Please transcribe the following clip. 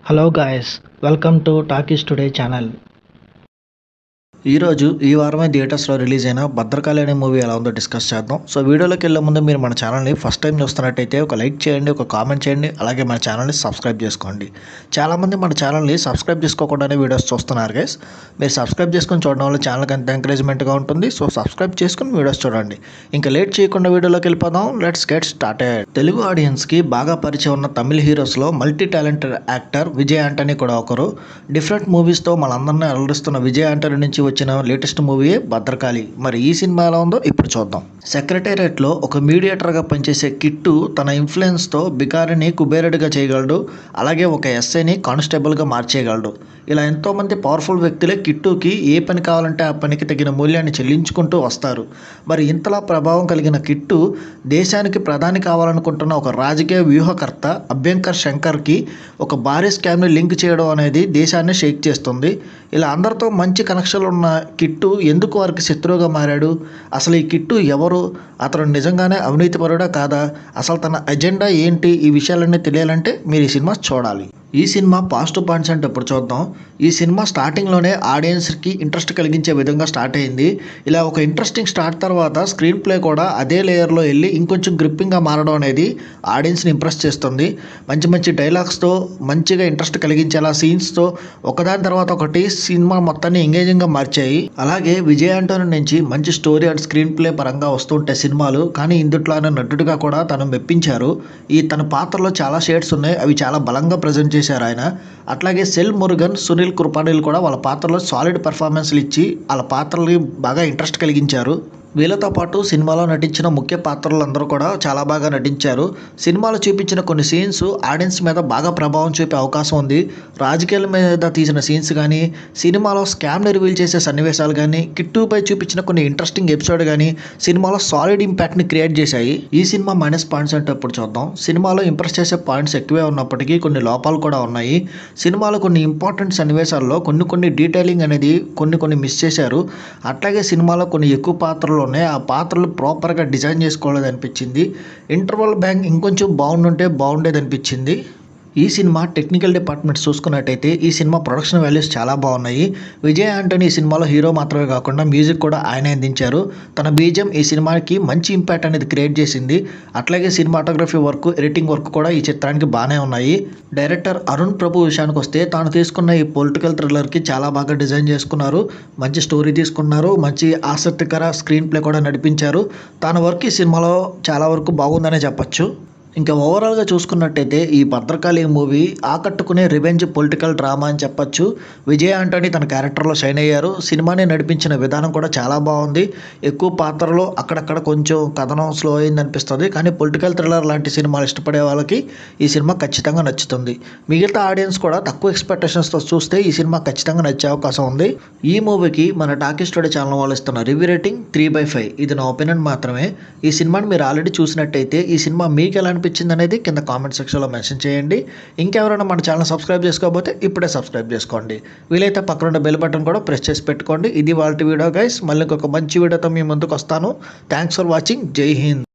Hello guys, welcome to Talkies Today channel. ఈరోజు ఈ వారమే థియేటర్స్లో రిలీజ్ అయిన భద్రకాళి అనే మూవీ ఎలా ఉందో డిస్కస్ చేద్దాం. సో వీడియోలోకి వెళ్ళే ముందు మీరు మన ఛానల్ని ఫస్ట్ టైం చూస్తున్నట్టయితే ఒక లైక్ చేయండి, ఒక కామెంట్ చేయండి, అలాగే మన ఛానల్ని సబ్స్క్రైబ్ చేసుకోండి. చాలామంది మన ఛానల్ని సబ్స్క్రైబ్ చేసుకోకుండానే వీడియోస్ చూస్తున్నారు గైస్. మీరు సబ్స్క్రైబ్ చేసుకుని చూడడం వల్ల ఛానల్కి అంత ఎంకరేజ్మెంట్గా ఉంటుంది. సో సబ్స్క్రైబ్ చేసుకుని వీడియోస్ చూడండి. ఇంకా లేట్ చేయకుండా వీడియోలోకి వెళ్ళిపోదాం. Let's get started. తెలుగు ఆడియన్స్కి బాగా పరిచయం ఉన్న తమిళ హీరోస్లో multi talented actor Vijay Antony కూడా ఒకరు. డిఫరెంట్ మూవీస్తో మనందరినీ అలరిస్తున్న విజయ్ ఆంటనీ నుంచి వచ్చిన లేటెస్ట్ మూవీయే భద్రకాళి. మరి ఈ సినిమా ఎలా ఉందో ఇప్పుడు చూద్దాం. సెక్రటేరియట్లో ఒక మీడియేటర్గా పనిచేసే కిట్టు తన ఇన్ఫ్లుయెన్స్తో బికారిని కుబేరుడిగా చేయగలడు, అలాగే ఒక ఎస్ఐని కానిస్టేబుల్గా మార్చేయగలడు. ఇలా ఎంతోమంది పవర్ఫుల్ వ్యక్తులే కిట్టుకి ఏ పని కావాలంటే ఆ పనికి తగిన మూల్యాన్ని చెల్లించుకుంటూ వస్తారు. మరి ఇంతలా ప్రభావం కలిగిన కిట్టు దేశానికి ప్రధాని కావాలనుకుంటున్న ఒక రాజకీయ వ్యూహకర్త అభ్యంకర్ శంకర్కి ఒక భారీ స్కామ్ని లింక్ చేయడం అనేది దేశాన్ని షేక్ చేస్తుంది. ఇలా అందరితో మంచి కనెక్షన్లు ఉన్న కిట్టు ఎందుకు వారికి శత్రువుగా మారాడు? అసలు ఈ కిట్టు ఎవరు? అతను నిజంగానే అవినీతిపరుడా కాదా? అసలు తన ఎజెండా ఏంటి? ఈ విషయాలన్నీ తెలియాలంటే మీరు ఈ సినిమా చూడాలి. ఈ సినిమా పాజిటివ్ పాయింట్స్ అంటే ఇప్పుడు చూద్దాం. ఈ సినిమా స్టార్టింగ్లోనే ఆడియన్స్కి ఇంట్రెస్ట్ కలిగించే విధంగా స్టార్ట్ అయింది. ఇలా ఒక ఇంట్రెస్టింగ్ స్టార్ట్ తర్వాత స్క్రీన్ ప్లే కూడా అదే లేయర్లో వెళ్ళి ఇంకొంచెం గ్రిప్పింగ్గా మారడం అనేది ఆడియన్స్ని ఇంప్రెస్ చేస్తుంది. మంచి మంచి డైలాగ్స్తో మంచిగా ఇంట్రెస్ట్ కలిగించేలా సీన్స్తో ఒకదాని తర్వాత ఒకటి సినిమా మొత్తాన్ని ఎంగేజింగ్గా మార్చాయి. అలాగే విజయ్ ఆంటోనీ నుంచి మంచి స్టోరీ అండ్ స్క్రీన్ ప్లే పరంగా వస్తుంటాయి సినిమాలు, కానీ ఇందుట్లో ఆయన నటుడిగా కూడా తను మెప్పించారు. తన పాత్రలో చాలా షేడ్స్ ఉన్నాయి, అవి చాలా బలంగా ప్రజెంట్ చేశారు ఆయన. అట్లాగే సెల్ మురుగన్, సునీల్ కృపానిల్ కూడా వాళ్ళ పాత్రలో సాలిడ్ పెర్ఫార్మెన్స్లు ఇచ్చి వాళ్ళ పాత్రలకి బాగా ఇంట్రెస్ట్ కలిగించారు. వీళ్ళతో పాటు సినిమాలో నటించిన ముఖ్య పాత్రలందరూ కూడా చాలా బాగా నటించారు. సినిమాలో చూపించిన కొన్ని సీన్స్ ఆడియన్స్ మీద బాగా ప్రభావం చూపే అవకాశం ఉంది. రాజకీయాల మీద తీసిన సీన్స్ కానీ, సినిమాలో స్కామ్ని రివీల్ చేసే సన్నివేశాలు కానీ, కిట్టుపై చూపించిన కొన్ని ఇంట్రెస్టింగ్ ఎపిసోడ్ కానీ సినిమాలో సాలిడ్ ఇంపాక్ట్ని క్రియేట్ చేశాయి. ఈ సినిమా మైనస్ పాయింట్స్ అంటే ఇప్పుడు చూద్దాం. సినిమాలో ఇంప్రెస్ చేసే పాయింట్స్ ఎక్కువే ఉన్నప్పటికీ కొన్ని లోపాలు కూడా ఉన్నాయి. సినిమాలో కొన్ని ఇంపార్టెంట్ సన్నివేశాల్లో కొన్ని డీటెయిలింగ్ అనేది కొన్ని మిస్ చేశారు. అట్లాగే సినిమాలో కొన్ని ఎక్కువ పాత్రలు ఉన్నాయి, ఆ పాత్రలు ప్రాపర్గా డిజైన్ చేసుకోలేదు అనిపించింది. ఇంటర్వల్ బ్యాంక్ ఇంకొంచెం బాగుండేది అనిపించింది. ఈ సినిమా టెక్నికల్ డిపార్ట్మెంట్స్ చూసుకున్నట్టయితే ఈ సినిమా ప్రొడక్షన్ వాల్యూస్ చాలా బాగున్నాయి. విజయ్ ఆంటనీ ఈ సినిమాలో హీరో మాత్రమే కాకుండా మ్యూజిక్ కూడా ఆయన అందించారు. తన బీజం ఈ సినిమాకి మంచి ఇంపాక్ట్ అనేది క్రియేట్ చేసింది. అట్లాగే సినిమాటోగ్రఫీ వర్క్, ఎడిటింగ్ వర్క్ కూడా ఈ చిత్రానికి బాగానే ఉన్నాయి. డైరెక్టర్ అరుణ్ ప్రభు విషయానికి వస్తే తాను తీసుకున్న ఈ పొలిటికల్ థ్రిల్లర్కి చాలా బాగా డిజైన్ చేసుకున్నారు, మంచి స్టోరీ తీసుకున్నారు, మంచి ఆసక్తికర స్క్రీన్ ప్లే కూడా నడిపించారు. తన వర్క్ ఈ సినిమాలో చాలా వరకు బాగుందనే చెప్పచ్చు. ఇంకా ఓవరాల్గా చూసుకున్నట్టయితే ఈ భద్రకాళి మూవీ ఆకట్టుకునే రివెంజ్ పొలిటికల్ డ్రామా అని చెప్పచ్చు. విజయ్ ఆంటనీ తన క్యారెక్టర్లో షైన్ అయ్యారు. సినిమాని నడిపించిన విధానం కూడా చాలా బాగుంది. ఎక్కువ పాత్రలో అక్కడక్కడ కొంచెం కథనం స్లో అయింది అనిపిస్తుంది, కానీ పొలిటికల్ థ్రిల్లర్ లాంటి సినిమాలు ఇష్టపడే వాళ్ళకి ఈ సినిమా ఖచ్చితంగా నచ్చుతుంది. మిగతా ఆడియన్స్ కూడా తక్కువ ఎక్స్పెక్టేషన్స్తో చూస్తే ఈ సినిమా ఖచ్చితంగా నచ్చే అవకాశం ఉంది. ఈ మూవీకి మన టాకీస్ టుడే ఛానల్ వాళ్ళు ఇస్తున్న రివ్యూ రేటింగ్ 3/5. ఇది నా ఒపీనియన్ మాత్రమే. ఈ సినిమాని మీరు ఆల్రెడీ చూసినట్టయితే ఈ సినిమా మీకు ఎలా అనిపించింది అనేది కింద కామెంట్ సెక్షన్లో మెన్షన్ చేయండి. ఇంకెవరైనా మన ఛానల్ సబ్స్క్రైబ్ చేసుకోకపోతే ఇప్పుడే సబ్స్క్రైబ్ చేసుకోండి. వీలైతే పక్కన బెల్ బటన్ కూడా ప్రెస్ చేసి పెట్టుకోండి. ఇది వాళ్ళ వీడియో గైస్. మళ్ళీ ఇంకొక మంచి వీడియోతో మీ ముందుకు వస్తాను. Thanks for watching. జై హింద్.